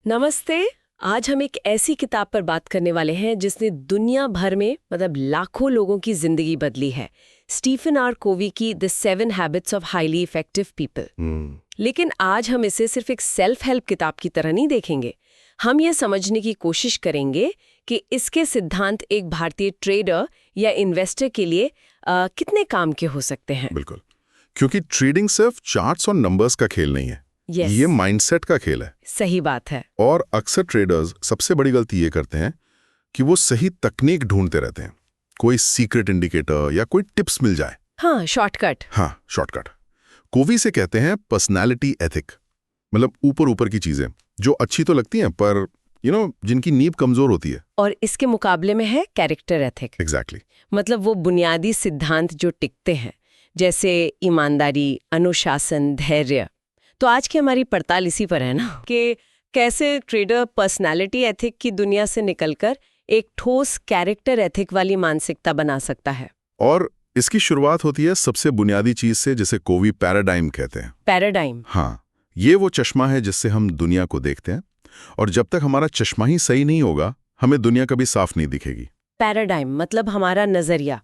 नमस्ते। आज हम एक ऐसी किताब पर बात करने वाले हैं जिसने दुनिया भर में लाखों लोगों की जिंदगी बदली है। स्टीफन आर कोवी की the 7 habits of highly effective people. लेकिन आज हम इसे सिर्फ एक सेल्फ हेल्प किताब की तरह नहीं देखेंगे। हम ये समझने की कोशिश करेंगे कि इसके सिद्धांत एक भारतीय ट्रेडर या इन्वेस्टर के लिए कितने काम के हो सकते हैं। बिल्कुल, क्योंकि ट्रेडिंग सिर्फ चार्ट्स और नंबर्स का खेल नहीं है। Yes. ये माइंडसेट का खेल है। सही बात है। और अक्सर ट्रेडर्स सबसे बड़ी गलती ये करते हैं कि वो सही तकनीक ढूंढते रहते हैं, कोई सीक्रेट इंडिकेटर या कोई टिप्स मिल जाए। हाँ, शॉर्टकट। हाँ, शॉर्टकट। कोवी से कहते हैं पर्सनालिटी एथिक, मतलब ऊपर ऊपर की चीजें जो अच्छी तो लगती हैं पर जिनकी नींव कमजोर होती है। और इसके मुकाबले में है कैरेक्टर एथिक। एग्जैक्टली। मतलब वो बुनियादी सिद्धांत जो टिकते हैं, जैसे ईमानदारी, अनुशासन, धैर्य। तो आज की हमारी पड़ताल इसी पर है ना, कि कैसे ट्रेडर पर्सनालिटी एथिक की दुनिया से निकलकर एक ठोस कैरेक्टर एथिक वाली मानसिकता बना सकता है। और इसकी शुरुआत होती है सबसे बुनियादी चीज से, जिसे कोवी पैराडाइम कहते हैं। पैराडाइम। हाँ, ये वो चश्मा है जिससे हम दुनिया को देखते हैं, और जब तक हमारा चश्मा ही सही नहीं होगा हमें दुनिया कभी साफ नहीं दिखेगी। पैराडाइम मतलब हमारा नजरिया।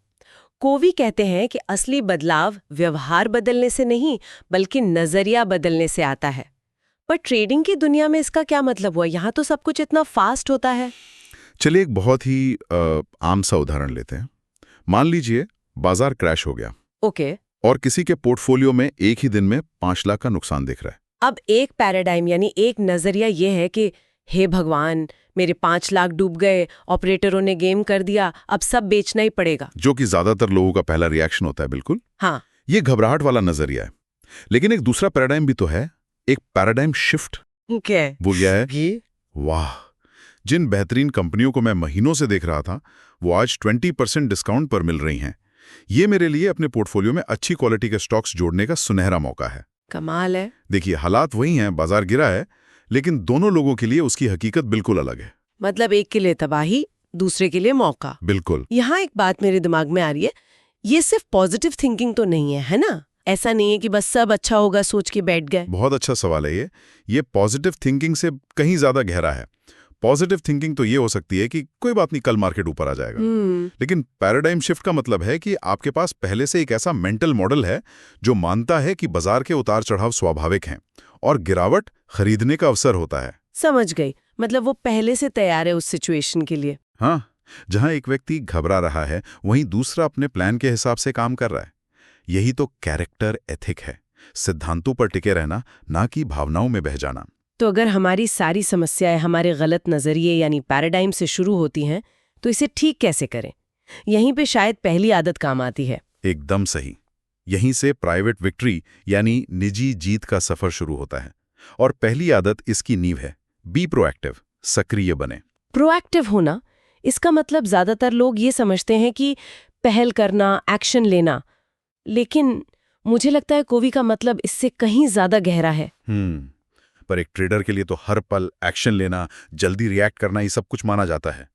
कोवी कहते हैं कि असली बदलाव व्यवहार बदलने से नहीं बल्कि नजरिया बदलने से आता है। पर ट्रेडिंग की दुनिया में इसका क्या मतलब हुआ? यहाँ तो सब कुछ इतना फास्ट होता है। चलिए एक बहुत ही आम सा उदाहरण लेते हैं। मान लीजिए बाजार क्रैश हो गया। ओके। और किसी के पोर्टफोलियो में एक ही दिन में 5 लाख का नुकसान दिख रहा है। अब एक पैराडाइम यानी एक नजरिया ये है कि हे भगवान, मेरे 5 लाख डूब गए, ऑपरेटरों ने गेम कर दिया, अब सब बेचना ही पड़ेगा। जो कि ज्यादातर लोगों का पहला रिएक्शन होता है। बिल्कुल हाँ, ये घबराहट वाला नजरिया है। लेकिन एक दूसरा पैराडाइम भी तो है, एक पैराडाइम शिफ्ट। क्या वो क्या है? वाह, जिन बेहतरीन कंपनियों को मैं महीनों से देख रहा था वो आज 20% डिस्काउंट पर मिल रही हैं। ये मेरे लिए अपने पोर्टफोलियो में अच्छी क्वालिटी के स्टॉक्स जोड़ने का सुनहरा मौका है। कमाल है। देखिए, हालात वही हैं, बाजार गिरा है, लेकिन दोनों लोगों के लिए उसकी हकीकत बिल्कुल अलग है। मतलब एक के लिए तबाही, दूसरे के लिए मौका। बिल्कुल। यहाँ एक बात मेरे दिमाग में आ रही है, ये सिर्फ पॉजिटिव थिंकिंग तो नहीं है ना? ऐसा नहीं है कि बस सब अच्छा होगा सोच के बैठ गए। बहुत अच्छा सवाल है ये पॉजिटिव थिंकिंग से कहीं ज्यादा गहरा है। पॉजिटिव थिंकिंग तो ये हो सकती है कि कोई बात नहीं, कल मार्केट ऊपर आ जाएगा। लेकिन पैराडाइम शिफ्ट का मतलब है कि आपके पास पहले से एक ऐसा मेंटल मॉडल है जो मानता है कि बाजार के उतार चढ़ाव स्वाभाविक हैं और गिरावट खरीदने का अवसर होता है। समझ गई। मतलब वो पहले से तैयार है उस सिचुएशन के लिए। हाँ, जहां एक व्यक्ति घबरा रहा है वहीं दूसरा अपने प्लान के हिसाब से काम कर रहा है। यही तो कैरेक्टर एथिक है, सिद्धांतों पर टिके रहना, ना कि भावनाओं में बह जाना। तो अगर हमारी सारी समस्याएं हमारे गलत नजरिए यानी पैराडाइम से शुरू होती हैं, तो इसे ठीक कैसे करें? यहीं पे शायद पहली आदत काम आती है। एकदम सही। यहीं से प्राइवेट विक्ट्री यानी निजी जीत का सफर शुरू होता है। और पहली आदत इसकी नींव है, बी प्रोएक्टिव, सक्रिय बने। प्रोएक्टिव होना, इसका मतलब ज्यादातर लोग ये समझते हैं कि पहल करना, एक्शन लेना। लेकिन मुझे लगता है कोवी का मतलब इससे कहीं ज्यादा गहरा है। पर एक ट्रेडर के लिए तो हर पल एक्शन लेना, जल्दी रिएक्ट करना, ये सब कुछ माना जाता है।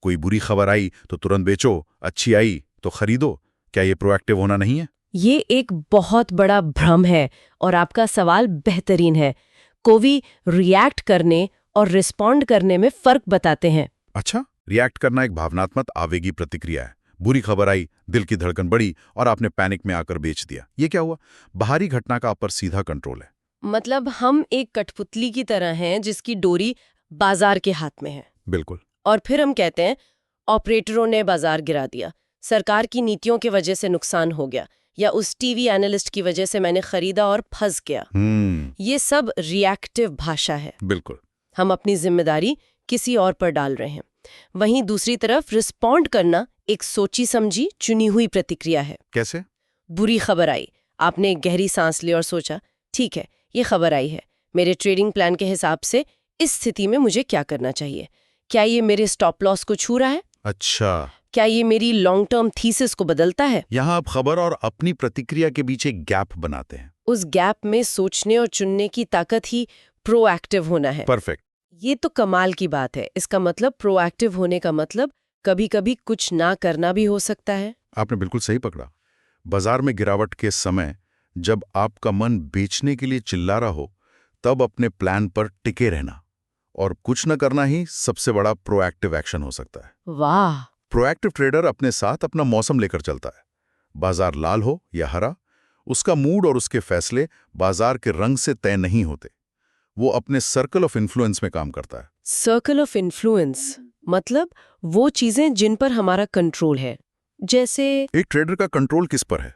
कोई बुरी खबर आई तो तुरंत बेचो, अच्छी आई तो खरीदो। क्या ये प्रोएक्टिव होना नहीं है? ये एक बहुत बड़ा भ्रम है और आपका सवाल बेहतरीन है। कोवी रिएक्ट करने और रिस्पॉन्ड करने में फर्क बताते हैं। अच्छा, रिएक्ट करना एक भावनात्मक आवेगी प्रतिक्रिया है। बुरी खबर आई, दिल की धड़कन बढ़ी और आपने पैनिक में आकर बेच दिया। ये क्या हुआ? बाहरी घटना का आप पर सीधा कंट्रोल है। मतलब हम एक कठपुतली की तरह हैं जिसकी डोरी बाजार के हाथ में है। बिल्कुल। और फिर हम कहते हैं ऑपरेटरों ने बाजार गिरा दिया, सरकार की नीतियों की वजह से नुकसान हो गया, या उस टीवी एनालिस्ट की वजह से मैंने खरीदा और फंस गया। ये सब रिएक्टिव भाषा है। बिल्कुल। हम अपनी जिम्मेदारी किसी और पर डाल रहे हैं। वहीं दूसरी तरफ रिस्पॉन्ड करना एक सोची समझी चुनी हुई प्रतिक्रिया है। कैसे? बुरी खबर आई, आपने एक गहरी सांस ली और सोचा, ठीक है, ये खबर आई है, मेरे ट्रेडिंग प्लान के हिसाब से इस स्थिति में मुझे क्या करना चाहिए? क्या ये मेरे स्टॉप लॉस को छू रहा है? अच्छा, क्या ये मेरी लॉन्ग टर्म थीसिस को बदलता है? यहाँ आप खबर और अपनी प्रतिक्रिया के बीच एक गैप बनाते हैं। उस गैप में सोचने और चुनने की ताकत ही प्रोएक्टिव होना है। परफेक्ट। ये तो कमाल की बात है। इसका मतलब प्रोएक्टिव होने का मतलब कभी कभी कुछ ना करना भी हो सकता है। आपने बिल्कुल सही पकड़ा। बाजार में गिरावट के समय जब आपका मन बेचने के लिए चिल्ला रहा हो, तब अपने प्लान पर टिके रहना और कुछ न करना ही सबसे बड़ा प्रोएक्टिव एक्शन हो सकता है। वाह। प्रोएक्टिव ट्रेडर अपने साथ अपना मौसम लेकर चलता है। बाजार लाल हो या हरा, उसका मूड और उसके फैसले बाजार के रंग से तय नहीं होते। वो अपने सर्कल ऑफ इन्फ्लुएंस में काम करता है। सर्कल ऑफ इन्फ्लुएंस मतलब वो चीजें जिन पर हमारा कंट्रोल है। जैसे एक ट्रेडर का कंट्रोल किस पर है?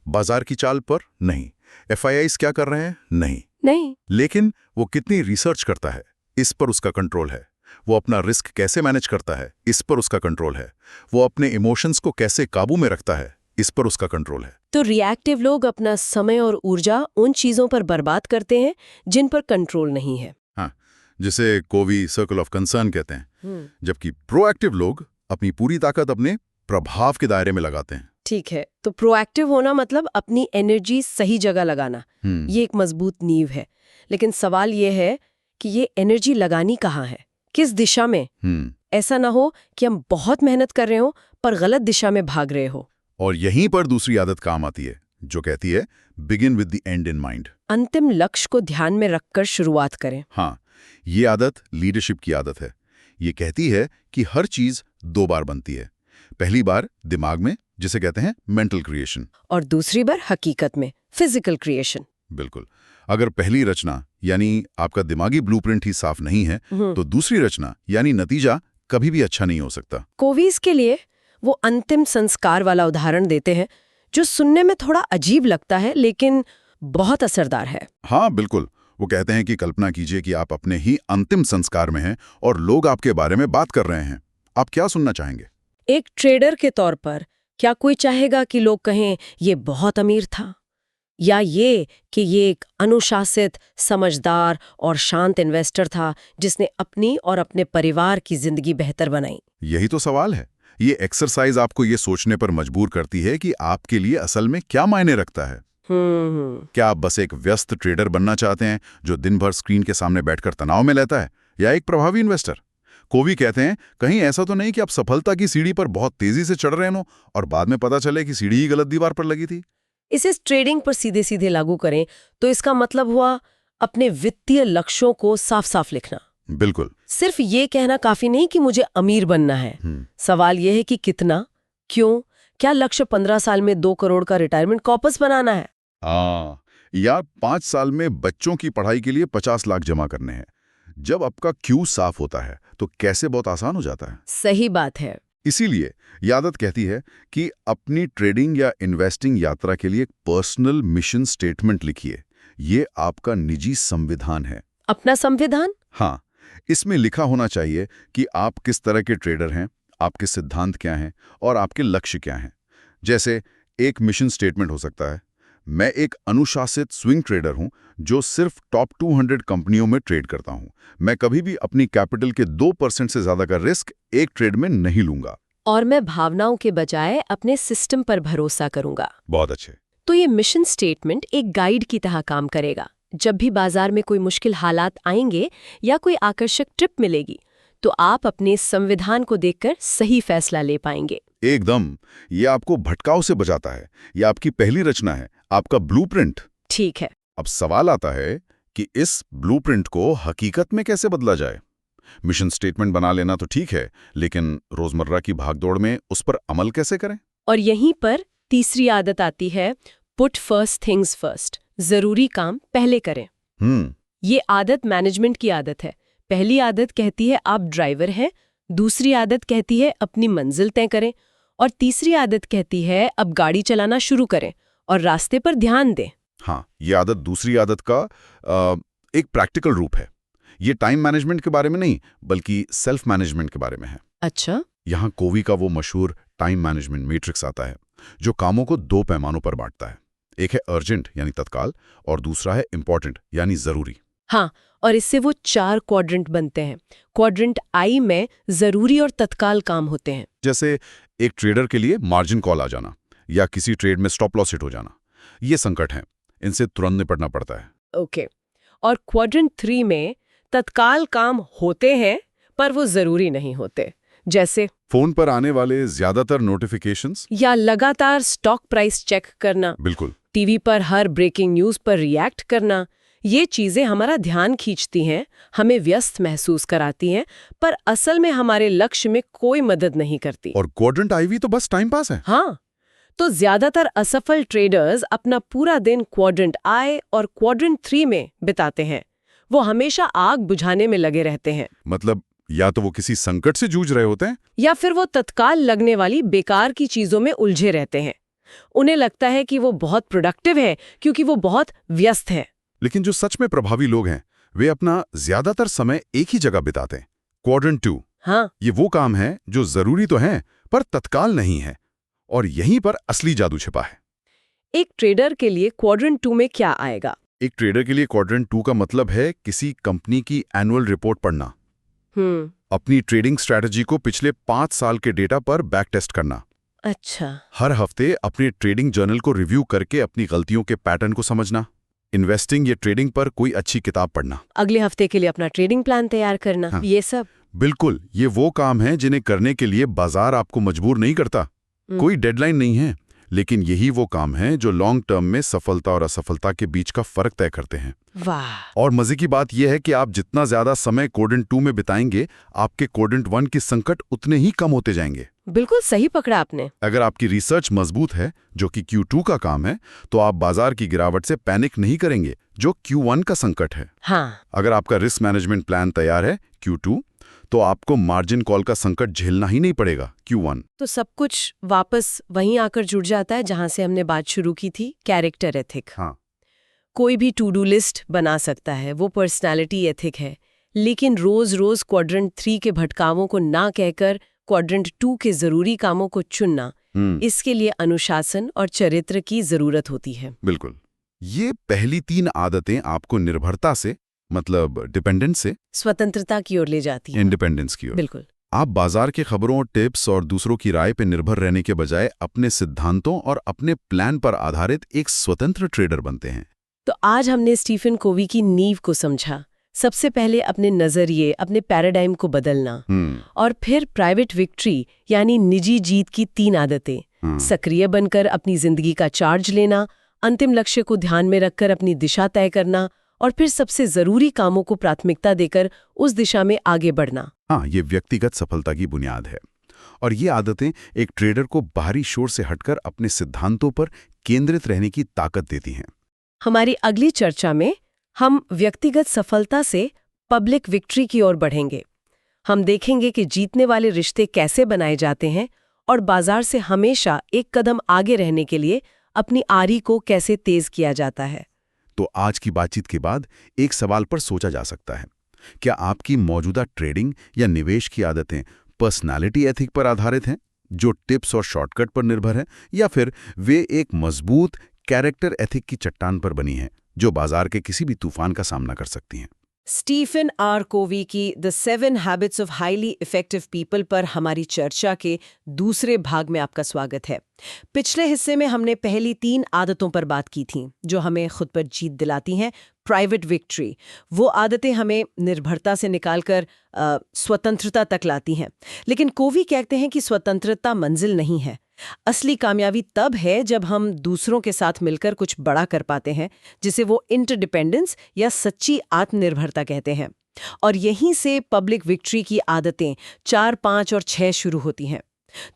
बाजार की चाल पर नहीं। FIIs क्या कर रहे हैं? नहीं। लेकिन वो कितनी रिसर्च करता है, इस पर उसका कंट्रोल है। वो अपना रिस्क कैसे मैनेज करता है, इस पर उसका कंट्रोल है। वो अपने इमोशंस को कैसे काबू में रखता है, इस पर उसका कंट्रोल है। तो रिएक्टिव लोग अपना समय और ऊर्जा उन चीजों पर बर्बाद करते हैं जिन पर कंट्रोल नहीं है। हाँ, जिसे कोवी सर्कल ऑफ कंसर्न कहते हैं। जबकि प्रोएक्टिव लोग अपनी पूरी ताकत अपने प्रभाव के दायरे में लगाते हैं। ठीक है, तो प्रोएक्टिव होना मतलब अपनी एनर्जी सही जगह लगाना। ये एक मजबूत नींव है। लेकिन सवाल ये है कि ये एनर्जी लगानी कहाँ है, किस दिशा में? ऐसा ना हो कि हम बहुत मेहनत कर रहे हो पर गलत दिशा में भाग रहे हो। और यहीं पर दूसरी आदत काम आती है, जो कहती है begin with the and in mind. अंतिम लक्ष्य को ध्यान में रखकर शुरुआत करें। हाँ, ये आदत लीडरशिप की आदत है। ये कहती है कि हर चीज 2 बार बनती है। पहली बार दिमाग में, जिसे कहते हैं मेंटल क्रिएशन, और दूसरी बार हकीकत में, फिजिकल क्रिएशन। बिल्कुल। अगर पहली रचना यानी आपका दिमागी ब्लूप्रिंट ही साफ नहीं है, तो दूसरी रचना यानी नतीजा कभी भी अच्छा नहीं हो सकता। कोवीज के लिए वो अंतिम संस्कार वाला उदाहरण देते हैं जो सुनने में थोड़ा अजीब लगता है लेकिन बहुत असरदार है। हाँ बिल्कुल। वो कहते हैं कि कल्पना कीजिए कि आप अपने ही अंतिम संस्कार में हैं और लोग आपके बारे में बात कर रहे हैं। आप क्या सुनना चाहेंगे? एक ट्रेडर के तौर पर क्या कोई चाहेगा कि लोग कहें ये बहुत अमीर था, या ये कि ये एक अनुशासित, समझदार और शांत इन्वेस्टर था जिसने अपनी और अपने परिवार की जिंदगी बेहतर बनाई? यही तो सवाल है। ये एक्सरसाइज आपको ये सोचने पर मजबूर करती है कि आपके लिए असल में क्या मायने रखता है। क्या आप बस एक व्यस्त ट्रेडर बनना चाहते हैं जो दिन भर स्क्रीन के सामने बैठकर तनाव में लेता है, या एक प्रभावी इन्वेस्टर? कोवी कहते हैं कहीं ऐसा तो नहीं कि आप सफलता की सीढ़ी पर बहुत तेजी से चढ़ रहे हो और बाद में पता चले कि सीढ़ी ही गलत दीवार पर लगी थी। इसे ट्रेडिंग पर सीधे सीधे लागू करें तो इसका मतलब हुआ अपने वित्तीय लक्ष्यों को साफ साफ लिखना। बिल्कुल। सिर्फ ये कहना काफी नहीं कि मुझे अमीर बनना है। सवाल यह है कि कितना, क्यों, क्या लक्ष्य 15 साल में 2 करोड़ का रिटायरमेंट कॉर्पस बनाना है, या 5 साल में बच्चों की पढ़ाई के लिए 50 लाख जमा करने हैं। जब आपका क्यों साफ होता है तो कैसे बहुत आसान हो जाता है। सही बात है। इसीलिए ये आदत कहती है कि अपनी ट्रेडिंग या इन्वेस्टिंग यात्रा के लिए एक पर्सनल मिशन स्टेटमेंट लिखिए। ये आपका निजी संविधान है। अपना संविधान? हाँ, इसमें लिखा होना चाहिए कि आप किस तरह के ट्रेडर हैं, आपके सिद्धांत क्या हैं और आपके लक्ष्य क्या हैं। जैसे एक मिशन स्टेटमेंट हो सकता है, मैं एक अनुशासित स्विंग ट्रेडर हूं जो सिर्फ टॉप 200 कंपनियों में ट्रेड करता हूं। मैं कभी भी अपनी कैपिटल के 2% से ज्यादा का रिस्क एक ट्रेड में नहीं लूंगा। और मैं भावनाओं के बजाय अपने सिस्टम पर भरोसा करूंगा। बहुत अच्छे। तो ये मिशन स्टेटमेंट एक गाइड की तरह काम करेगा। जब भी बाजार में कोई मुश्किल हालात आएंगे या कोई आकर्षक ट्रिप मिलेगी तो आप अपने संविधान को देखकर सही फैसला ले पाएंगे। एकदम। ये आपको भटकाव से बचाता है। ये आपकी पहली रचना है, आपका ब्लूप्रिंट। ठीक है। अब सवाल आता है कि इस ब्लूप्रिंट को हकीकत में कैसे बदला जाए। मिशन स्टेटमेंट बना लेना तो ठीक है, लेकिन रोजमर्रा की भागदौड़ में उस पर अमल कैसे करें? और यहीं पर तीसरी आदत आती है, पुट फर्स्ट थिंग्स फर्स्ट। जरूरी काम पहले करें। ये आदत मैनेजमेंट की आदत है। पहली आदत कहती है आप ड्राइवर हैं, दूसरी आदत कहती है अपनी मंजिल तय करें, और तीसरी आदत कहती है अब गाड़ी चलाना शुरू करें और रास्ते पर ध्यान दें। हाँ, ये आदत दूसरी आदत का एक प्रैक्टिकल रूप है। ये टाइम मैनेजमेंट के बारे में नहीं, बल्कि सेल्फ मैनेजमेंट के बारे में है। अच्छा। यहाँ कोवी का वो मशहूर टाइम मैनेजमेंट मैट्रिक्स आता है, जो कामों को 2 पैमानों पर बांटता है। एक है अर्जेंट यानी तत्काल, और दूसरा है इंपॉर्टेंट यानी जरूरी। हाँ, और इससे वो 4 क्वाड्रेंट बनते हैं। क्वाड्रेंट आई में जरूरी और तत्काल काम होते हैं। जैसे एक ट्रेडर के लिए मार्जिन कॉल आ जाना या किसी ट्रेड में स्टॉप लॉस हिट हो जाना, ये संकट हैं, इनसे तुरंत निपटना पड़ता है। ओके। और क्वाड्रेंट 3 में तत्काल काम होते हैं पर वो जरूरी नहीं होते, जैसे फोन पर आने वाले ज्यादातर नोटिफिकेशंस या लगातार स्टॉक प्राइस चेक करना, बिल्कुल, टीवी पर हर ब्रेकिंग न्यूज पर रिएक्ट करना, ये चीजें हमारा ध्यान खींचती हैं, हमें व्यस्त महसूस कराती हैं, पर असल में हमारे लक्ष्य में कोई मदद नहीं करती। और क्वाड्रेंट आईवी तो बस टाइम पास है। हाँ, तो ज्यादातर असफल ट्रेडर्स अपना पूरा दिन क्वाड्रेंट आई और क्वाड्रेंट 3 में बिताते हैं। वो हमेशा आग बुझाने में लगे रहते हैं। मतलब या तो वो किसी संकट से जूझ रहे होते हैं, या फिर वो तत्काल लगने वाली बेकार की चीजों में उलझे रहते हैं। उन्हें लगता है कि वो बहुत प्रोडक्टिव है क्योंकि वो बहुत व्यस्त है। लेकिन जो सच में प्रभावी लोग हैं वे अपना ज्यादातर समय एक ही जगह बिताते हैं, क्वाड्रेंट 2। हाँ, ये वो काम है जो जरूरी तो हैं पर तत्काल नहीं है, और यहीं पर असली जादू छिपा है। एक ट्रेडर के लिए क्वाड्रेंट 2 में क्या आएगा? एक ट्रेडर के लिए क्वाड्रेंट 2 का मतलब है किसी कंपनी की एनुअल रिपोर्ट पढ़ना, अपनी ट्रेडिंग स्ट्रैटेजी को पिछले 5 साल के डेटा पर बैक टेस्ट करना, अच्छा, हर हफ्ते अपने ट्रेडिंग जर्नल को रिव्यू करके अपनी गलतियों के पैटर्न को समझना, इन्वेस्टिंग या ट्रेडिंग पर कोई अच्छी किताब पढ़ना, अगले हफ्ते के लिए अपना ट्रेडिंग प्लान तैयार करना। हाँ। ये सब बिल्कुल, ये वो काम है जिन्हें करने के लिए बाजार आपको मजबूर नहीं करता, कोई डेडलाइन नहीं है, लेकिन यही वो काम है जो लॉन्ग टर्म में सफलता और असफलता के बीच का फर्क तय करते हैं। वाह। और मजे की बात यह है कि आप जितना ज्यादा समय क्वाड्रेंट 2 में बिताएंगे, आपके क्वाड्रेंट 1 के संकट उतने ही कम होते जाएंगे। बिल्कुल सही पकड़ा आपने। अगर आपकी रिसर्च मजबूत है, जो कि Q2 का काम है, तो आप बाजार की गिरावट से पैनिक नहीं करेंगे, जो Q1 का संकट है। हाँ, अगर आपका रिस्क मैनेजमेंट प्लान तैयार है, Q2, तो आपको मार्जिन कॉल का संकट झेलना ही नहीं पड़ेगा, Q1। तो सब कुछ वापस वहीं आकर जुड़ जाता है जहां से हमने बात शुरू की थी, कैरेक्टर एथिक। हाँ, कोई भी टू डू लिस्ट बना सकता है, वो पर्सनालिटी एथिक है। लेकिन रोज रोज क्वाड्रेंट 3 के भटकावों को ना कहकर क्वाड्रेंट 2 के जरूरी कामों को चुनना, इसके लिए अनुशासन और चरित्र की जरूरत होती है। बिल्कुल। ये पहली 3 आदतें आपको निर्भरता से, मतलब डिपेंडेंस से, स्वतंत्रता की ओर ले जाती है। इंडिपेंडेंस की ओर। बिल्कुल। आप बाजार के खबरों, टिप्स और दूसरों की राय पर निर्भर रहने के बजाय अपने सिद्धांतों और अपने प्लान पर आधारित एक स्वतंत्र ट्रेडर बनते हैं। तो आज हमने स्टीफन कोवी की नींव को समझा। सबसे पहले अपने नजरिए, अपने पैराडाइम को बदलना, और फिर प्राइवेट विक्ट्री यानी निजी जीत की 3 आदतें, सक्रिय बनकर अपनी जिंदगी का चार्ज लेना, अंतिम लक्ष्य को ध्यान में रखकर अपनी दिशा तय करना, और फिर सबसे जरूरी कामों को प्राथमिकता देकर उस दिशा में आगे बढ़ना। हाँ, ये व्यक्तिगत सफलता की बुनियाद है। और ये आदतें एक ट्रेडर को बाहरी शोर से हटकर अपने सिद्धांतों पर केंद्रित रहने की ताकत देती हैं। हमारी अगली चर्चा में हम व्यक्तिगत सफलता से पब्लिक विक्ट्री की ओर बढ़ेंगे। हम देखेंगे कि जीतने वाले रिश्ते कैसे बनाए जाते हैं और बाजार से हमेशा एक कदम आगे रहने के लिए अपनी आरी को कैसे तेज किया जाता है। तो आज की बातचीत के बाद एक सवाल पर सोचा जा सकता है, क्या आपकी मौजूदा ट्रेडिंग या निवेश की आदतें पर्सनालिटी एथिक पर आधारित हैं, जो टिप्स और शॉर्टकट पर निर्भर हैं, या फिर वे एक मजबूत कैरेक्टर एथिक की चट्टान पर बनी हैं, जो बाजार के किसी भी तूफान का सामना कर सकती हैं? स्टीफन आर कोवी की the 7 habits of highly effective people पर हमारी चर्चा के दूसरे भाग में आपका स्वागत है। पिछले हिस्से में हमने पहली 3 आदतों पर बात की थी जो हमें खुद पर जीत दिलाती हैं, प्राइवेट विक्ट्री। वो आदतें हमें निर्भरता से निकालकर स्वतंत्रता तक लाती हैं। लेकिन कोवी कहते हैं कि स्वतंत्रता मंजिल नहीं है। असली कामयाबी तब है जब हम दूसरों के साथ मिलकर कुछ बड़ा कर पाते हैं, जिसे वो इंटरडिपेंडेंस या सच्ची आत्मनिर्भरता कहते हैं। और यहीं से पब्लिक विक्ट्री की आदतें 4, 5 और 6 शुरू होती हैं।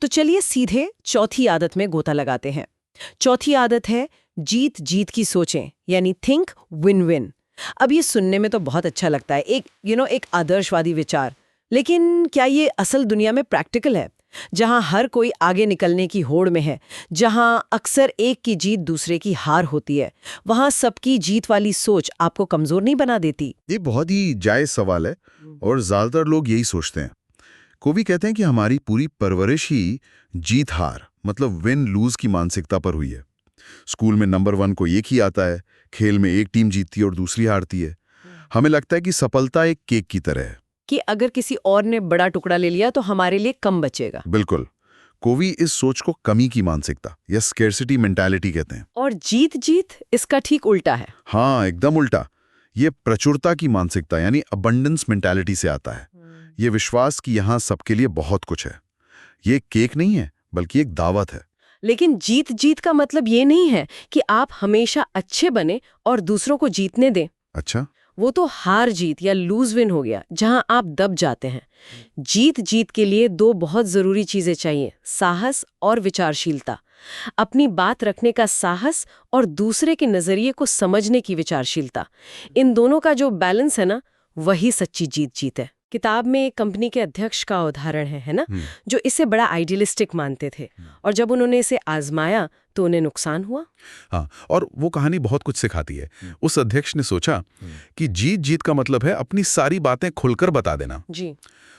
तो चलिए सीधे चौथी आदत में गोता लगाते हैं। चौथी आदत है जीत जीत की सोचें, यानी थिंक विन विन। अब ये सुनने में तो बहुत अच्छा लगता है, एक आदर्शवादी विचार। लेकिन क्या ये असल दुनिया में प्रैक्टिकल है, जहां हर कोई आगे निकलने की होड़ में है, जहां अक्सर एक की जीत दूसरे की हार होती है? वहां सबकी जीत वाली सोच आपको कमजोर नहीं बना देती? ये बहुत ही जायज सवाल है और ज्यादातर लोग यही सोचते हैं। कोवी कहते हैं कि हमारी पूरी परवरिश ही जीत हार, मतलब विन लूज की मानसिकता पर हुई है। स्कूल में नंबर 1 को एक ही आता है, खेल में एक टीम जीतती है और दूसरी हारती है। हमें लगता है कि सफलता एक केक की तरह है, कि अगर किसी और ने बड़ा टुकड़ा ले लिया तो हमारे लिए कम बचेगा। बिल्कुल। कोवी इस सोच को कमी की मानसिकता या स्केर्सिटी मेंटालिटी कहते हैं। और जीत जीत इसका ठीक उल्टा है। हाँ, एकदम उल्टा। ये प्रचुरता की मानसिकता यानी अबंडेंस मेंटालिटी से आता है। ये विश्वास कि यहाँ सबके लिए बहुत कुछ है। ये केक नहीं है, बल्कि एक दावत है। लेकिन जीत जीत का मतलब ये नहीं है कि आप हमेशा अच्छे बने और दूसरों को जीतने दें। अच्छा। वो तो हार जीत या लूज विन हो गया, जहां आप दब जाते हैं। जीत जीत के लिए दो बहुत जरूरी चीजें चाहिए, साहस और विचारशीलता। अपनी बात रखने का साहस और दूसरे के नजरिए को समझने की विचारशीलता। इन दोनों का जो बैलेंस है ना, वही सच्ची जीत है। किताब में एक कंपनी के अध्यक्ष का उदाहरण है ना, जो इसे बड़ा आइडियलिस्टिक मानते थे, और जब उन्होंने इसे आजमाया तो उन्हें नुकसान हुआ। हाँ, और वो कहानी बहुत कुछ सिखाती है। उस अध्यक्ष ने सोचा कि जीत जीत का मतलब है अपनी सारी बातें खुलकर बता देना। जी।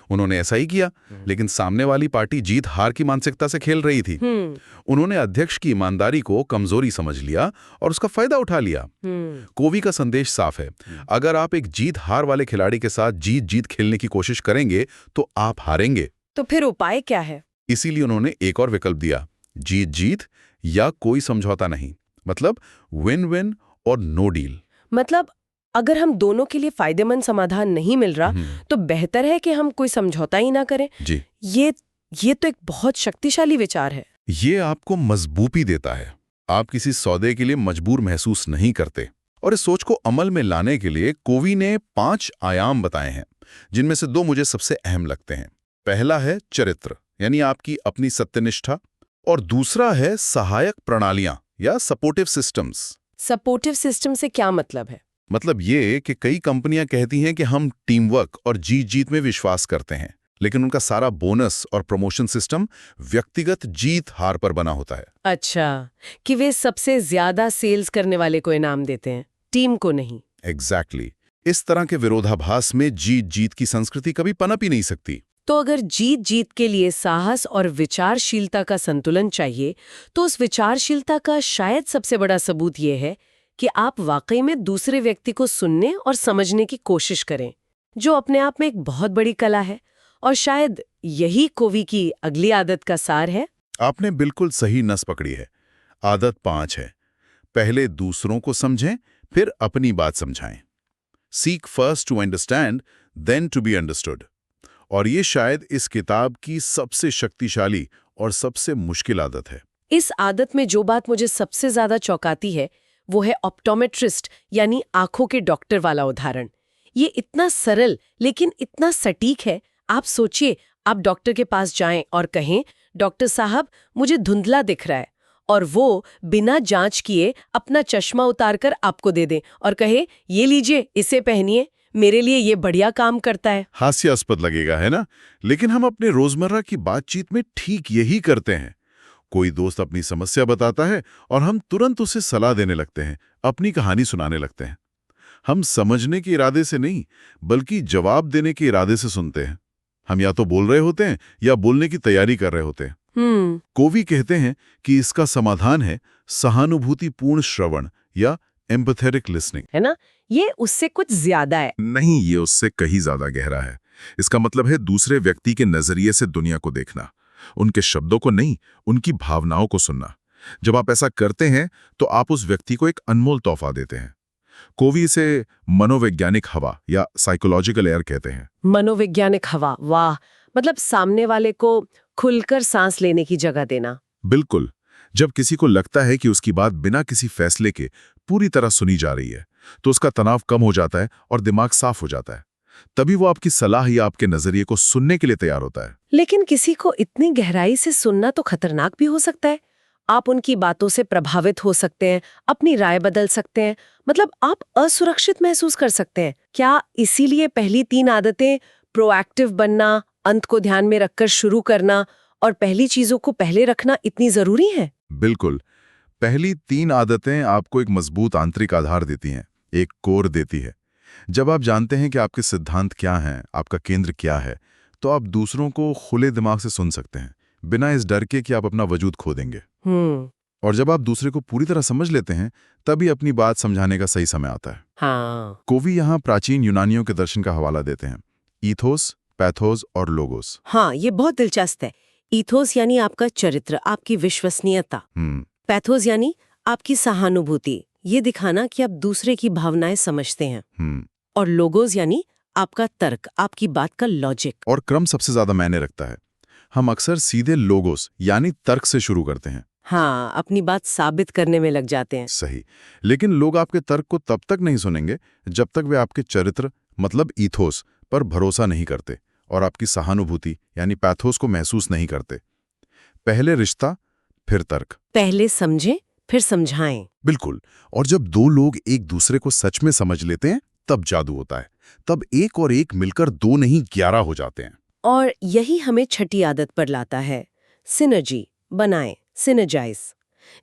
उन्होंने ऐसा ही किया, लेकिन सामने वाली पार्टी जीत हार की मानसिकता से खेल रही थी। उन्होंने अध्यक्ष की ईमानदारी को कमजोरी समझ लिया और उसका फायदा उठा लिया। कोवी का संदेश साफ है, अगर आप एक जीत हार वाले खिलाड़ी के साथ जीत जीत खेलने की कोशिश करेंगे तो आप हारेंगे। तो फिर उपाय क्या है? इसीलिए उन्होंने एक और विकल्प दिया, जीत जीत या कोई समझौता नहीं, मतलब विन विन और नो डील। मतलब अगर हम दोनों के लिए फायदेमंद समाधान नहीं मिल रहा तो बेहतर है कि हम कोई समझौता ही ना करें। जी। ये तो एक बहुत शक्तिशाली विचार है। ये आपको मजबूती देता है, आप किसी सौदे के लिए मजबूर महसूस नहीं करते। और इस सोच को अमल में लाने के लिए कोवी ने 5 आयाम बताए हैं, जिनमें से 2 मुझे सबसे अहम लगते हैं। पहला है चरित्र, यानी आपकी अपनी सत्यनिष्ठा, और दूसरा है सहायक प्रणालियां या सपोर्टिव सिस्टम्स। सपोर्टिव सिस्टम से क्या मतलब है? मतलब ये कि कई कंपनियां कहती हैं कि हम टीम वर्क और जीत जीत में विश्वास करते हैं, लेकिन उनका सारा बोनस और प्रमोशन सिस्टम व्यक्तिगत जीत हार पर बना होता है। अच्छा, कि वे सबसे ज्यादा सेल्स करने वाले को इनाम देते हैं, टीम को नहीं। एग्जैक्टली। इस तरह के विरोधाभास में जीत जीत की संस्कृति कभी पनप ही नहीं सकती। तो अगर जीत जीत के लिए साहस और विचारशीलता का संतुलन चाहिए, तो उस विचारशीलता का शायद सबसे बड़ा सबूत ये है कि आप वाकई में दूसरे व्यक्ति को सुनने और समझने की कोशिश करें, जो अपने आप में एक बहुत बड़ी कला है। और शायद यही कोवी की अगली आदत का सार है। आपने बिल्कुल सही नस पकड़ी है। आदत 5 है, पहले दूसरों को समझें, फिर अपनी बात समझाएं। Seek first to understand, then to be understood. और ये शायद इस किताब की सबसे शक्तिशाली और सबसे मुश्किल आदत है। इस आदत में जो बात मुझे सबसे ज्यादा चौंकाती है वो है ऑप्टोमेट्रिस्ट यानी आंखों के डॉक्टर वाला उदाहरण। ये इतना सरल लेकिन इतना सटीक है। आप सोचिए, आप डॉक्टर के पास जाएं और कहें, डॉक्टर साहब मुझे धुंधला दिख रहा है, और वो बिना जांच किए अपना चश्मा उतारकर आपको दे दें और कहे, ये लीजिए, इसे पहनिए, मेरे लिए ये बढ़िया काम करता है। हास्यास्पद लगेगा, है ना? लेकिन हम अपने रोजमर्रा की बातचीत में ठीक यही करते हैं। कोई दोस्त अपनी समस्या बताता है और हम तुरंत उसे सलाह देने लगते हैं, अपनी कहानी सुनाने लगते हैं। हम समझने के इरादे से नहीं, बल्कि जवाब देने के इरादे से सुनते हैं। हम या तो बोल रहे होते हैं या बोलने की तैयारी कर रहे होते हैं। कोवी कहते हैं कि इसका समाधान है सहानुभूतिपूर्ण श्रवण या एम्पैथेटिक लिसनिंग। है ना? ये उससे कुछ ज्यादा है। नहीं, ये उससे कहीं ज्यादा गहरा है। इसका मतलब है दूसरे व्यक्ति के नजरिए से दुनिया को देखना, उनके शब्दों को नहीं, उनकी भावनाओं को सुनना। जब आप ऐसा करते हैं तो आप उस व्यक्ति को एक अनमोल तोहफा देते हैं। कोवी इसे मनोवैज्ञानिक हवा या साइकोलॉजिकल एयर कहते हैं। मनोवैज्ञानिक हवा, वाह! मतलब सामने वाले को खुलकर सांस लेने की जगह देना। बिल्कुल। जब किसी को लगता है कि उसकी बात बिना किसी फैसले के पूरी तरह सुनी जा रही है, तो उसका तनाव कम हो जाता है और दिमाग साफ हो जाता है। तभी वो आपकी सलाह या आपके नजरिए को सुनने के लिए तैयार होता है। लेकिन किसी को इतनी गहराई से सुनना तो खतरनाक भी हो सकता है। आप उनकी बातों से प्रभावित हो सकते हैं, अपनी राय बदल सकते हैं, मतलब आप असुरक्षित महसूस कर सकते हैं। क्या इसीलिए पहली 3 आदतें, प्रोएक्टिव बनना, अंत को ध्यान में रखकर शुरू करना और पहली चीजों को पहले रखना, इतनी जरूरी है? बिल्कुल। पहली 3 आदतें आपको एक मजबूत आंतरिक आधार देती हैं, एक कोर देती है। जब आप जानते हैं कि आपके सिद्धांत क्या हैं, आपका केंद्र क्या है, तो आप दूसरों को खुले दिमाग से सुन सकते हैं, बिना इस डर के कि आप अपना वजूद खो देंगे। और जब आप दूसरे को पूरी तरह समझ लेते हैं, तभी अपनी बात समझाने का सही समय आता है। हाँ। कोवी यहाँ प्राचीन यूनानियों के दर्शन का हवाला देते हैं, ईथोस, पैथोस और लोगोस। हाँ, ये बहुत दिलचस्प है। ईथोस यानी आपका चरित्र, आपकी विश्वसनीयता। पैथोस यानी आपकी सहानुभूति, ये दिखाना कि आप दूसरे की भावनाएं समझते हैं। और लोगोस यानी आपका तर्क, आपकी बात का लॉजिक। और क्रम सबसे ज्यादा मायने रखता है। हम अक्सर सीधे लोगोस यानी तर्क से शुरू करते हैं। हाँ, अपनी बात साबित करने में लग जाते हैं। सही। लेकिन लोग आपके तर्क को तब तक नहीं सुनेंगे जब तक वे आपके चरित्र मतलब ईथोस पर भरोसा नहीं करते और आपकी सहानुभूति यानी पैथोस को महसूस नहीं करते। पहले रिश्ता, फिर तर्क। पहले समझें, फिर समझाएं। बिल्कुल। और जब दो लोग एक दूसरे को सच में समझ लेते हैं तब जादू होता है। तब एक और एक मिलकर 2 नहीं 11 हो जाते हैं। और यही हमें छठी आदत पर लाता है, सिनर्जी बनाएं, सिनर्जाइज।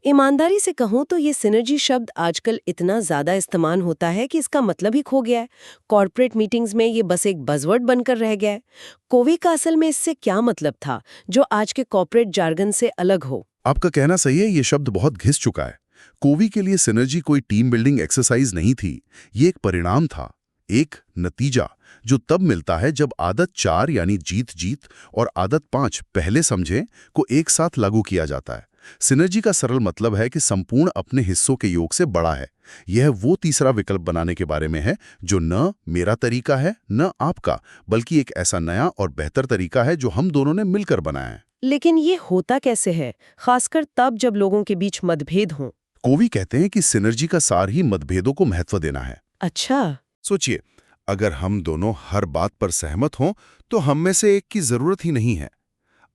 ईमानदारी से कहूं तो ये सिनर्जी शब्द आजकल इतना ज्यादा इस्तेमाल होता है कि इसका मतलब ही खो गया है। कॉर्पोरेट मीटिंग्स में ये बस एक बज़वर्ड बनकर रह गया है। कोवी का असल में इससे क्या मतलब था जो आज के कॉर्पोरेट जार्गन से अलग हो? आपका कहना सही है, ये शब्द बहुत घिस चुका है। कोवी के लिए सिनर्जी कोई टीम बिल्डिंग एक्सरसाइज नहीं थी, ये एक परिणाम था, एक नतीजा जो तब मिलता है जब आदत 4 यानी जीत जीत और आदत 5 पहले समझें को एक साथ लागू किया जाता है। सिनर्जी का सरल मतलब है कि संपूर्ण अपने हिस्सों के योग से बड़ा है। यह वो तीसरा विकल्प बनाने के बारे में है जो न मेरा तरीका है न आपका, बल्कि एक ऐसा नया और बेहतर तरीका है जो हम दोनों ने मिलकर बनाया है। लेकिन ये होता कैसे है, खासकर तब जब लोगों के बीच मतभेद हों? कोवी कहते हैं कि सिनर्जी का सार ही मतभेदों को महत्व देना है। अच्छा। सोचिए, अगर हम दोनों हर बात पर सहमत हों तो हम में से एक की जरूरत ही नहीं है।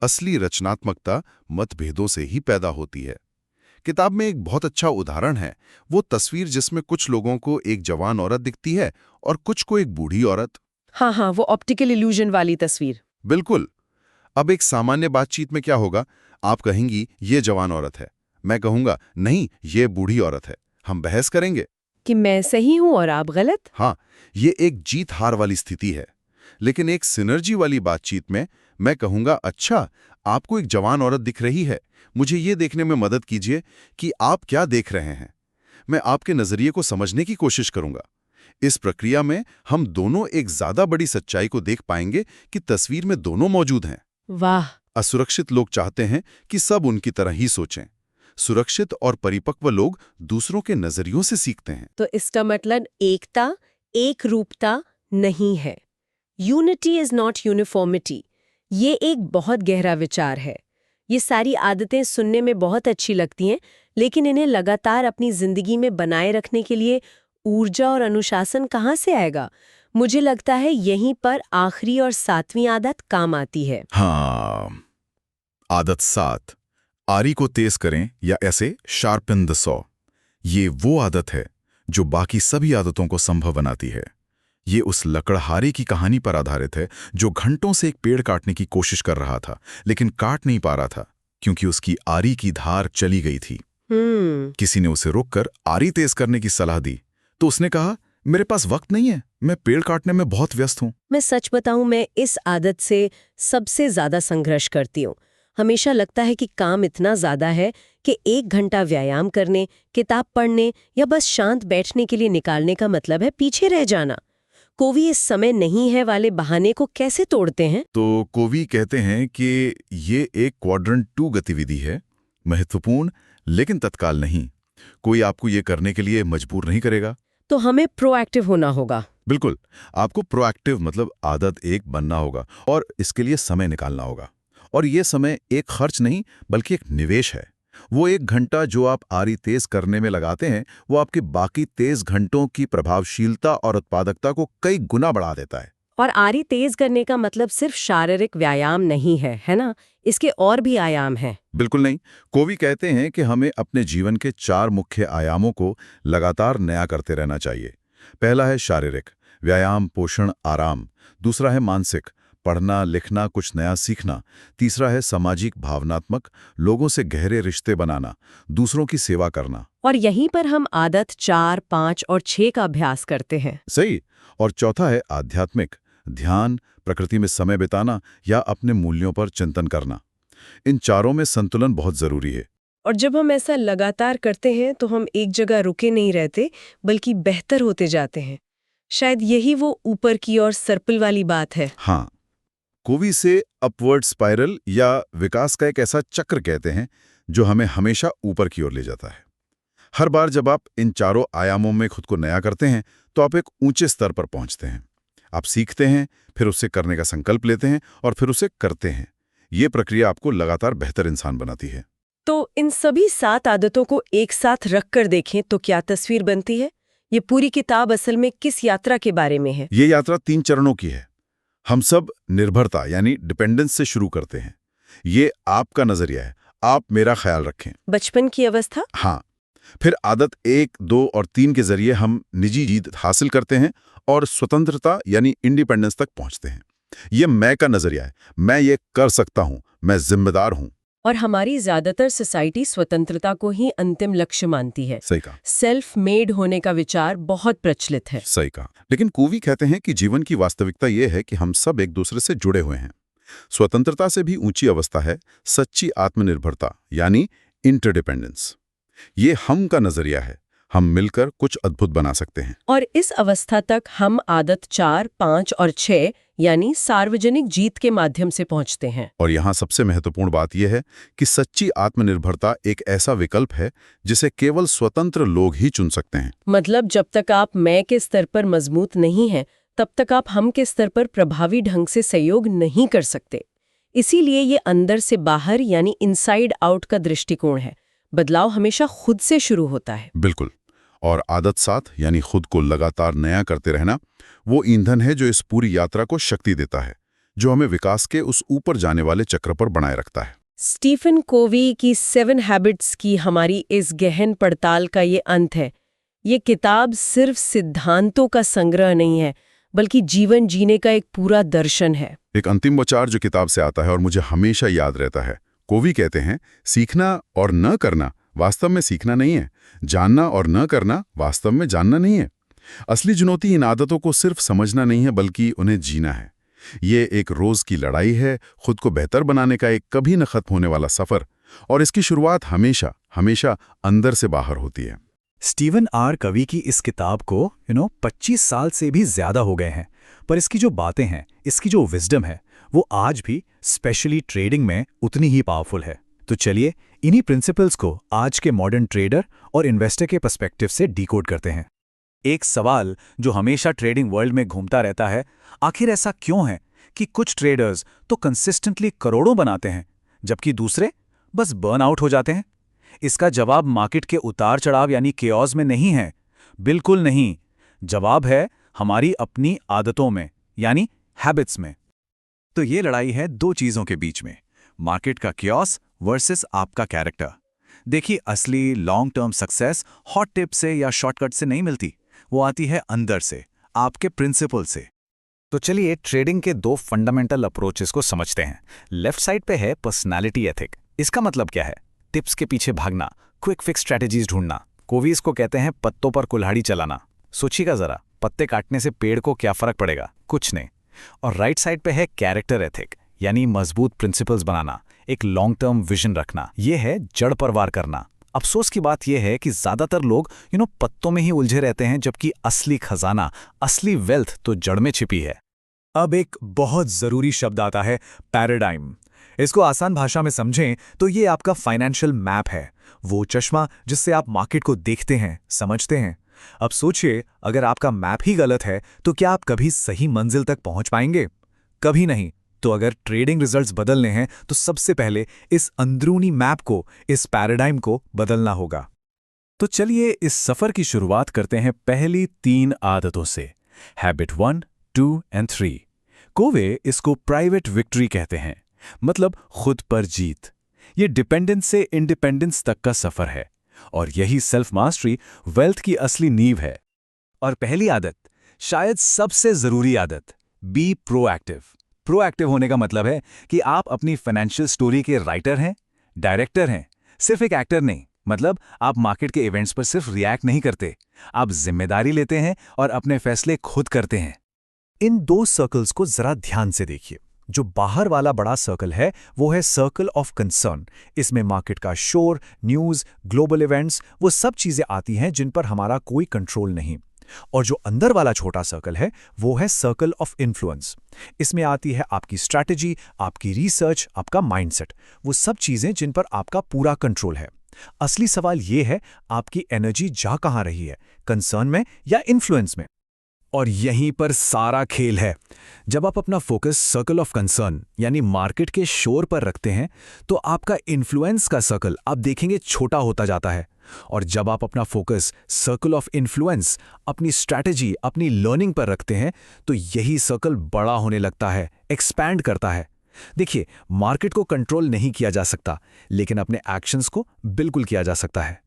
असली रचनात्मकता मतभेदों से ही पैदा होती है। किताब में एक बहुत अच्छा उदाहरण है, वो तस्वीर जिसमें कुछ लोगों को एक जवान औरत दिखती है और कुछ को एक बूढ़ी औरत। हाँ हाँ, वो ऑप्टिकल इल्यूजन वाली तस्वीर। बिल्कुल। अब एक सामान्य बातचीत में क्या होगा, आप कहेंगी ये जवान औरत है, मैं कहूंगा नहीं ये बूढ़ी औरत है। हम बहस करेंगे कि मैं सही हूं और आप गलत। हाँ, ये एक जीत हार वाली स्थिति है। लेकिन एक सिनर्जी वाली बातचीत में मैं कहूंगा अच्छा, आपको एक जवान औरत दिख रही है, मुझे ये देखने में मदद कीजिए कि आप क्या देख रहे हैं। मैं आपके नजरिए को समझने की कोशिश करूंगा। इस प्रक्रिया में हम दोनों एक ज्यादा बड़ी सच्चाई को देख पाएंगे कि तस्वीर में दोनों मौजूद हैं। वाह। असुरक्षित लोग चाहते हैं कि सब उनकी तरह ही सोचें। सुरक्षित और परिपक्व लोग दूसरों के नजरियों से सीखते हैं। तो इसका मतलब एकता, एक रूपता नहीं है। Unity is not uniformity. ये एक बहुत गहरा विचार है। ये सारी आदतें सुनने में बहुत अच्छी लगती हैं, लेकिन इन्हें लगातार अपनी जिंदगी में बनाए रखने के लिए ऊर्जा और अनुशासन कहाँ से आएगा? मुझे लगता है यहीं पर आखिरी और 7वीं आदत काम आती है। हाँ, आदत 7, आरी को तेज करें या ऐसे शार्पन द सॉ। ये वो आदत है जो बाकी सभी आदतों को संभव बनाती है। ये उस लकड़हारे की कहानी पर आधारित है जो घंटों से एक पेड़ काटने की कोशिश कर रहा था, लेकिन काट नहीं पा रहा था क्योंकि उसकी आरी की धार चली गई थी। किसी ने उसे रोककर आरी तेज करने की सलाह दी तो उसने कहा, मेरे पास वक्त नहीं है, मैं पेड़ काटने में बहुत व्यस्त हूं। मैं सच बताऊं, मैं इस आदत से सबसे ज्यादा संघर्ष करती हूँ। हमेशा लगता है कि काम इतना ज्यादा है कि 1 घंटा व्यायाम करने, किताब पढ़ने या बस शांत बैठने के लिए निकालने का मतलब है पीछे रह जाना। कोवी इस समय नहीं है वाले बहाने को कैसे तोड़ते हैं? तो कोवी कहते हैं कि ये एक क्वाड्रेंट 2 गतिविधि है, महत्वपूर्ण लेकिन तत्काल नहीं। कोई आपको ये करने के लिए मजबूर नहीं करेगा। तो हमें प्रोएक्टिव होना होगा। बिल्कुल, आपको प्रोएक्टिव मतलब आदत 1 बनना होगा और इसके लिए समय निकालना होगा। और ये समय एक खर्च नहीं बल्कि एक निवेश है। वो 1 घंटा जो आप आरी तेज करने में लगाते हैं, वो आपके बाकी तेज घंटों की प्रभावशीलता और उत्पादकता को कई गुना बढ़ा देता है। और आरी तेज करने का मतलब सिर्फ शारीरिक व्यायाम नहीं है, है ना? इसके और भी आयाम हैं। बिल्कुल नहीं। कोवी कहते हैं कि हमें अपने जीवन के 4 मुख्य आयामों को लगातार नया करते रहना चाहिए। पहला है शारीरिक, व्यायाम, पोषण, आराम। दूसरा है मानसिक, पढ़ना, लिखना, कुछ नया सीखना। तीसरा है सामाजिक, भावनात्मक, लोगों से गहरे रिश्ते बनाना, दूसरों की सेवा करना। और यहीं पर हम आदत 4, 5 और 6 का अभ्यास करते हैं। सही। और चौथा है आध्यात्मिक, ध्यान, प्रकृति में समय बिताना या अपने मूल्यों पर चिंतन करना। इन चारों में संतुलन बहुत जरूरी है। और जब हम ऐसा लगातार करते हैं तो हम एक जगह रुके नहीं रहते, बल्कि बेहतर होते जाते हैं। शायद यही वो ऊपर की ओर सर्पिल वाली बात है। हाँ, कोवी से अपवर्ड स्पाइरल या विकास का एक ऐसा चक्र कहते हैं जो हमें हमेशा ऊपर की ओर ले जाता है। हर बार जब आप इन चारों आयामों में खुद को नया करते हैं तो आप एक ऊंचे स्तर पर पहुंचते हैं। आप सीखते हैं, फिर उसे करने का संकल्प लेते हैं और फिर उसे करते हैं। ये प्रक्रिया आपको लगातार बेहतर इंसान बनाती है। तो इन सभी 7 आदतों को एक साथ रखकर देखें तो क्या तस्वीर बनती है? ये पूरी किताब असल में किस यात्रा के बारे में है? ये यात्रा 3 चरणों की है। हम सब निर्भरता यानी डिपेंडेंस से शुरू करते हैं। ये आपका नजरिया है, आप मेरा ख्याल रखें। बचपन की अवस्था? हाँ। फिर आदत 1, 2 और 3 के जरिए हम निजी जीत हासिल करते हैं और स्वतंत्रता यानी इंडिपेंडेंस तक पहुंचते हैं। ये मैं का नजरिया है, मैं ये कर सकता हूं, मैं जिम्मेदार हूं। और हमारी ज्यादातर सोसाइटी स्वतंत्रता को ही अंतिम लक्ष्य मानती है। सही कहा। सेल्फ मेड होने का विचार बहुत प्रचलित है। सही कहा। लेकिन कोवी कहते हैं कि जीवन की वास्तविकता ये है कि हम सब एक दूसरे से जुड़े हुए हैं। स्वतंत्रता से भी ऊंची अवस्था है सच्ची आत्मनिर्भरता यानी इंटरडिपेंडेंस। ये हम का नजरिया है, हम मिलकर कुछ अद्भुत बना सकते हैं। और इस अवस्था तक हम आदत 4, 5 और 6 यानी सार्वजनिक जीत के माध्यम से पहुंचते हैं। और यहाँ सबसे महत्वपूर्ण बात यह है कि सच्ची आत्मनिर्भरता एक ऐसा विकल्प है जिसे केवल स्वतंत्र लोग ही चुन सकते हैं। मतलब जब तक आप मैं के स्तर पर मजबूत नहीं हैं, तब तक आप हम के स्तर पर प्रभावी ढंग से सहयोग नहीं कर सकते। इसीलिए ये अंदर से बाहर यानी इनसाइड आउट का दृष्टिकोण है। बदलाव हमेशा खुद से शुरू होता है। बिल्कुल। और आदत 7 यानी खुद को लगातार नया करते रहना, वो ईंधन है जो इस पूरी यात्रा को शक्ति देता है, जो हमें विकास के उस ऊपर जाने वाले चक्र पर बनाए रखता है। स्टीफन कोवी की 7 हैबिट्स की हमारी इस गहन पड़ताल का ये अंत है। ये किताब सिर्फ सिद्धांतों का संग्रह नहीं है, बल्कि जीवन जीने का एक पूरा दर्शन है। एक अंतिम विचार जो किताब से आता है और मुझे हमेशा याद रहता है। कोवी कहते हैं, सीखना और न करना वास्तव में सीखना नहीं है, जानना और न करना वास्तव में जानना नहीं है। असली चुनौती इन आदतों को सिर्फ समझना नहीं है, बल्कि उन्हें जीना है। ये एक रोज की लड़ाई है, खुद को बेहतर बनाने का एक कभी न खत्म होने वाला सफर, और इसकी शुरुआत हमेशा हमेशा अंदर से बाहर होती है। स्टीवन आर कवी की इस किताब को 25 साल से भी ज्यादा हो गए हैं, पर इसकी जो बातें हैं, इसकी जो विजडम है, वो आज भी स्पेशली ट्रेडिंग में उतनी ही पावरफुल है। तो चलिए इन्हीं प्रिंसिपल्स को आज के मॉडर्न ट्रेडर और इन्वेस्टर के पर्सपेक्टिव से डिकोड करते हैं। एक सवाल जो हमेशा ट्रेडिंग वर्ल्ड में घूमता रहता है, आखिर ऐसा क्यों है कि कुछ ट्रेडर्स तो कंसिस्टेंटली करोड़ों बनाते हैं, जबकि दूसरे बस बर्न आउट हो जाते हैं? इसका जवाब मार्केट के उतार चढ़ाव यानी केओस में नहीं है, बिल्कुल नहीं। जवाब है हमारी अपनी आदतों में, यानी हैबिट्स में। तो ये लड़ाई है दो चीजों के बीच में, मार्केट का केओस वर्सेस आपका कैरेक्टर। देखिए, असली long term success hot tip से या शॉर्टकट से नहीं मिलती, वो आती है अंदर से, आपके प्रिंसिपल से। तो चलिए ट्रेडिंग के दो फंडामेंटल अप्रोचेस को समझते हैं। लेफ्ट साइड पे है पर्सनालिटी एथिक। इसका मतलब क्या है? टिप्स के पीछे भागना, क्विक फिक्स स्ट्रेटेजीज ढूंढना। कोवी इसको कहते हैं पत्तों पर कुल्हाड़ी चलाना। सोचिएगा जरा, पत्ते काटने से पेड़ को क्या फर्क पड़ेगा? कुछ नहीं। और राइट साइड पे है कैरेक्टर एथिक, यानी मजबूत प्रिंसिपल्स बनाना, एक लॉन्ग टर्म विजन रखना। यह है जड़ परवार करना। अफसोस की बात यह है कि ज्यादातर लोग पत्तों में ही उलझे रहते हैं, जबकि असली खजाना, असली वेल्थ तो जड़ में छिपी है। अब एक बहुत जरूरी शब्द आता है, पैराडाइम। इसको आसान भाषा में समझें तो ये आपका फाइनेंशियल मैप है, वो चश्मा जिससे आप मार्केट को देखते हैं, समझते हैं। अब सोचिए, अगर आपका मैप ही गलत है तो क्या आप कभी सही मंजिल तक पहुंच पाएंगे? कभी नहीं। तो अगर ट्रेडिंग रिजल्ट्स बदलने हैं तो सबसे पहले इस अंदरूनी मैप को, इस पैराडाइम को बदलना होगा। तो चलिए इस सफर की शुरुआत करते हैं पहली 3 आदतों से, हैबिट 1, 2 और 3। कोवे इसको प्राइवेट विक्ट्री कहते हैं, मतलब खुद पर जीत। ये डिपेंडेंस से इंडिपेंडेंस तक का सफर है, और यही सेल्फ मास्टरी वेल्थ की असली नींव है। और पहली आदत, शायद सबसे जरूरी आदत, बी प्रोएक्टिव। प्रोएक्टिव होने का मतलब है कि आप अपनी फाइनेंशियल स्टोरी के राइटर हैं, डायरेक्टर हैं, सिर्फ एक एक्टर नहीं। मतलब आप मार्केट के इवेंट्स पर सिर्फ रिएक्ट नहीं करते, आप जिम्मेदारी लेते हैं और अपने फैसले खुद करते हैं। इन 2 सर्कल्स को जरा ध्यान से देखिए। जो बाहर वाला बड़ा सर्कल है वो है सर्कल ऑफ कंसर्न। इसमें मार्केट का शोर, न्यूज़, ग्लोबल इवेंट्स, वो सब चीज़ें आती हैं जिन पर हमारा कोई कंट्रोल नहीं। और जो अंदर वाला छोटा सर्कल है वो है सर्कल ऑफ इन्फ्लुएंस। इसमें आती है आपकी स्ट्रैटेजी, आपकी रिसर्च, आपका माइंडसेट, वो सब चीज़ें जिन पर आपका पूरा कंट्रोल है। असली सवाल ये है, आपकी एनर्जी जा कहाँ रही है, कंसर्न में या इन्फ्लुएंस में? और यहीं पर सारा खेल है। जब आप अपना फोकस सर्कल ऑफ कंसर्न यानी मार्केट के शोर पर रखते हैं तो आपका इन्फ्लुएंस का सर्कल आप देखेंगे छोटा होता जाता है, और जब आप अपना फोकस सर्कल ऑफ इन्फ्लुएंस अपनी स्ट्रैटेजी, अपनी लर्निंग पर रखते हैं तो यही सर्कल बड़ा होने लगता है, एक्सपैंड करता है। देखिए, मार्केट को कंट्रोल नहीं किया जा सकता, लेकिन अपने एक्शंस को बिल्कुल किया जा सकता है।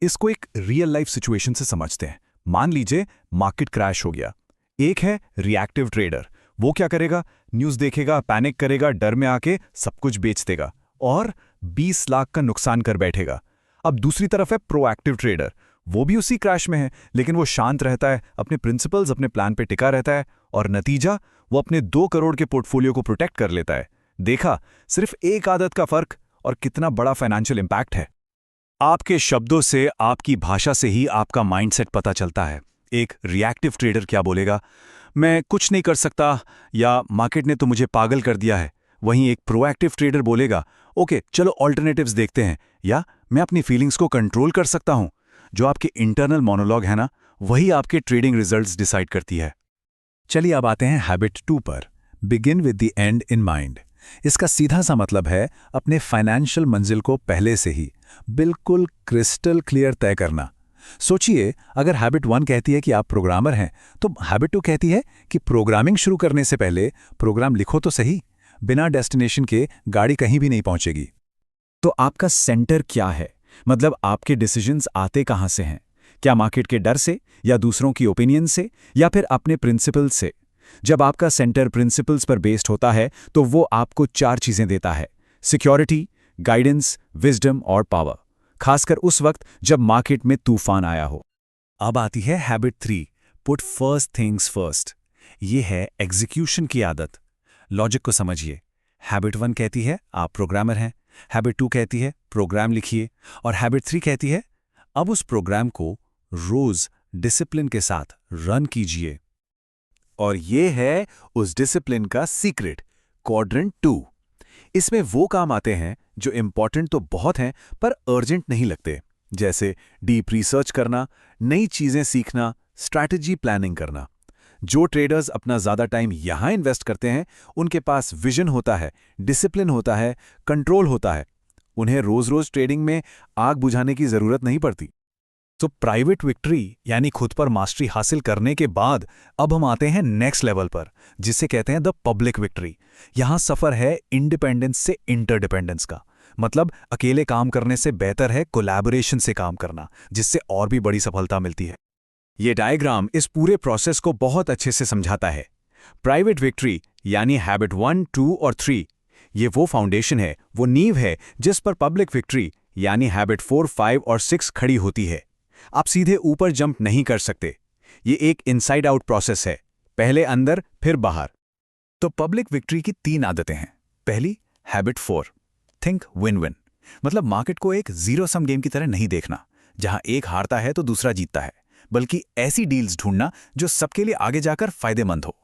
इसको एक रियल लाइफ सिचुएशन से समझते हैं। मान लीजिए मार्केट क्रैश हो गया। एक है रिएक्टिव ट्रेडर, वो क्या करेगा? न्यूज़ देखेगा, पैनिक करेगा, डर में आके सब कुछ बेच देगा और 20 लाख का नुकसान कर बैठेगा। अब दूसरी तरफ है प्रोएक्टिव ट्रेडर, वो भी उसी क्रैश में है, लेकिन वो शांत रहता है, अपने प्रिंसिपल्स, अपने प्लान पे टिका रहता है, और नतीजा वो अपने 2 करोड़ के पोर्टफोलियो को प्रोटेक्ट कर लेता है। देखा, सिर्फ एक आदत का फर्क और कितना बड़ा फाइनेंशियल इंपैक्ट है। आपके शब्दों से, आपकी भाषा से ही आपका माइंडसेट पता चलता है। एक रिएक्टिव ट्रेडर क्या बोलेगा? मैं कुछ नहीं कर सकता, या मार्केट ने तो मुझे पागल कर दिया है। वहीं एक प्रोएक्टिव ट्रेडर बोलेगा, ओके चलो ऑल्टरनेटिव्स देखते हैं, या मैं अपनी फीलिंग्स को कंट्रोल कर सकता हूं। जो आपके इंटरनल मोनोलॉग है ना, वही आपके ट्रेडिंग रिजल्ट्स डिसाइड करती है। चलिए अब आते हैं हैबिट 2 पर, begin with the and in mind. इसका सीधा सा मतलब है अपने फाइनेंशियल मंजिल को पहले से ही बिल्कुल क्रिस्टल क्लियर तय करना। सोचिए, अगर हैबिट 1 कहती है कि आप प्रोग्रामर हैं, तो हैबिट 2 कहती है कि प्रोग्रामिंग शुरू करने से पहले प्रोग्राम लिखो तो सही। बिना डेस्टिनेशन के गाड़ी कहीं भी नहीं पहुंचेगी। तो आपका सेंटर क्या है? मतलब आपके डिसीजंस आते कहां से हैं? क्या मार्केट के डर से, या दूसरों की ओपिनियन से, या फिर अपने प्रिंसिपल्स से? जब आपका सेंटर प्रिंसिपल्स पर बेस्ड होता है तो वो आपको 4 चीजें देता है: सिक्योरिटी, गाइडेंस, विजडम और पावर, खासकर उस वक्त जब मार्केट में तूफान आया हो। अब आती है habit 3, put first things first. ये है एग्जीक्यूशन की आदत। लॉजिक को समझिए। हैबिट 1 कहती है आप प्रोग्रामर हैं, हैबिट 2 कहती है प्रोग्राम लिखिए, और हैबिट 3 कहती है अब उस प्रोग्राम को रोज डिसिप्लिन के साथ रन कीजिए। और ये है उस डिसिप्लिन का सीक्रेट, क्वाड्रेंट 2। इसमें वो काम आते हैं जो इंपॉर्टेंट तो बहुत हैं पर अर्जेंट नहीं लगते, जैसे डीप रिसर्च करना, नई चीजें सीखना, स्ट्रैटेजी प्लानिंग करना। जो ट्रेडर्स अपना ज़्यादा टाइम यहाँ इन्वेस्ट करते हैं, उनके पास विजन होता है, डिसिप्लिन होता है, कंट्रोल होता है। उन्हें रोज-रोज ट्रेडिंग में आग बुझाने की ज़रूरत नहीं पड़ती। तो प्राइवेट विक्ट्री यानी खुद पर मास्टरी हासिल करने के बाद अब हम आते हैं नेक्स्ट लेवल पर, जिसे कहते हैं द पब्लिक विक्ट्री। यहाँ सफ़र है इंडिपेंडेंस से इंटरडिपेंडेंस का। मतलब अकेले काम करने से बेहतर है कोलैबोरेशन से काम करना, जिससे और भी बड़ी सफलता मिलती है। ये डायग्राम इस पूरे प्रोसेस को बहुत अच्छे से समझाता है। प्राइवेट विक्ट्री यानी हैबिट 1, 2 और 3, ये वो फाउंडेशन है, वो नींव है जिस पर पब्लिक विक्ट्री यानी हैबिट 4, 5 और 6 खड़ी होती है। आप सीधे ऊपर जंप नहीं कर सकते। ये एक इनसाइड आउट प्रोसेस है, पहले अंदर फिर बाहर। तो पब्लिक विक्ट्री की 3 आदतें हैं। पहली, हैबिट 4, थिंक विन विन। मतलब मार्केट को एक जीरो सम गेम की तरह नहीं देखना, जहां एक हारता है तो दूसरा जीतता है, बल्कि ऐसी डील्स ढूंढना जो सबके लिए आगे जाकर फायदेमंद हो।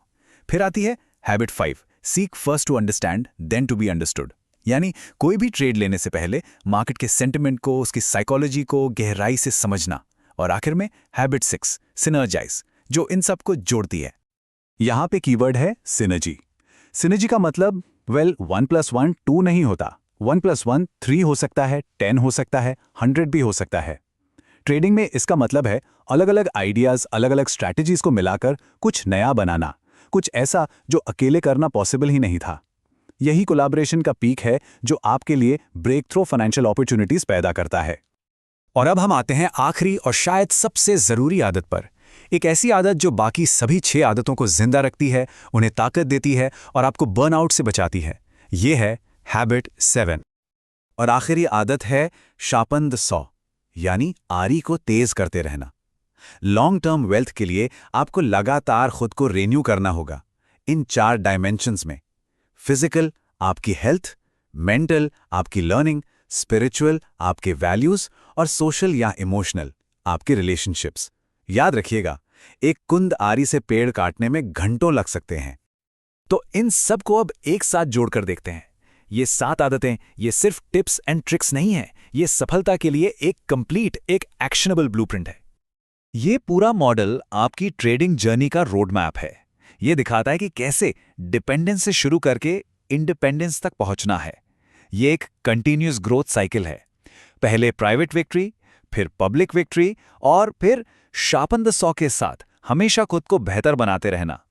फिर आती है habit 5, seek first to understand then to be understood. यानी कोई भी ट्रेड लेने से पहले मार्केट के सेंटिमेंट को, उसकी साइकोलॉजी को गहराई से समझना। और आखिर में हैबिट 6, सिनर्जाइज, जो इन सब को जोड़ती है। यहां पे कीवर्ड है सिनर्जी। सिनर्जी का मतलब 1 + 1 2 नहीं होता, 1 + 1 3 हो सकता है, 10 हो सकता है, 100 भी हो सकता है। ट्रेडिंग में इसका मतलब है अलग अलग आइडियाज, अलग अलग स्ट्रैटेजीज को मिलाकर कुछ नया बनाना, कुछ ऐसा जो अकेले करना पॉसिबल ही नहीं था। यही कोलैबोरेशन का पीक है जो आपके लिए ब्रेक थ्रू फाइनेंशियल अपॉर्चुनिटीज पैदा करता है। और अब हम आते हैं आखिरी और शायद सबसे जरूरी आदत पर, एक ऐसी आदत जो बाकी सभी 6 आदतों को जिंदा रखती है, उन्हें ताकत देती है और आपको बर्नआउट से बचाती है। ये है हैबिट 7। और आखिरी आदत है शार्पन द सॉ, यानी आरी को तेज करते रहना। लॉन्ग टर्म वेल्थ के लिए आपको लगातार खुद को रिन्यू करना होगा इन 4 डायमेंशंस में। फिजिकल, आपकी हेल्थ; मेंटल, आपकी लर्निंग; स्पिरिचुअल, आपके वैल्यूज; और सोशल या इमोशनल, आपके रिलेशनशिप्स। याद रखिएगा, एक कुंद आरी से पेड़ काटने में घंटों लग सकते हैं। तो इन सब को अब एक साथ जोड़कर देखते हैं। ये 7 आदतें, ये सिर्फ टिप्स एंड ट्रिक्स नहीं है, ये सफलता के लिए एक कंप्लीट, एक एक्शनेबल ब्लूप्रिंट है। ये पूरा मॉडल आपकी ट्रेडिंग जर्नी का रोड मैप है। ये दिखाता है कि कैसे डिपेंडेंस से शुरू करके इंडिपेंडेंस तक पहुंचना है। ये एक कंटिन्यूअस ग्रोथ साइकिल है। पहले प्राइवेट विक्ट्री, फिर पब्लिक विक्ट्री और फिर शार्पन द सॉ के साथ हमेशा खुद को बेहतर बनाते रहना।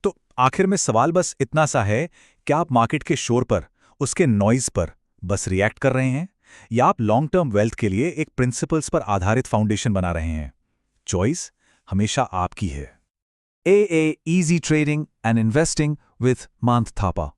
तो आखिर में सवाल बस इतना सा है, क्या आप मार्केट के शोर पर, उसके नॉइज पर बस रिएक्ट कर रहे हैं, या आप लॉन्ग टर्म वेल्थ के लिए एक प्रिंसिपल्स पर आधारित फाउंडेशन बना रहे हैं? चॉइस हमेशा आपकी है। AA Easy Trading and Investing with Manth Thapa।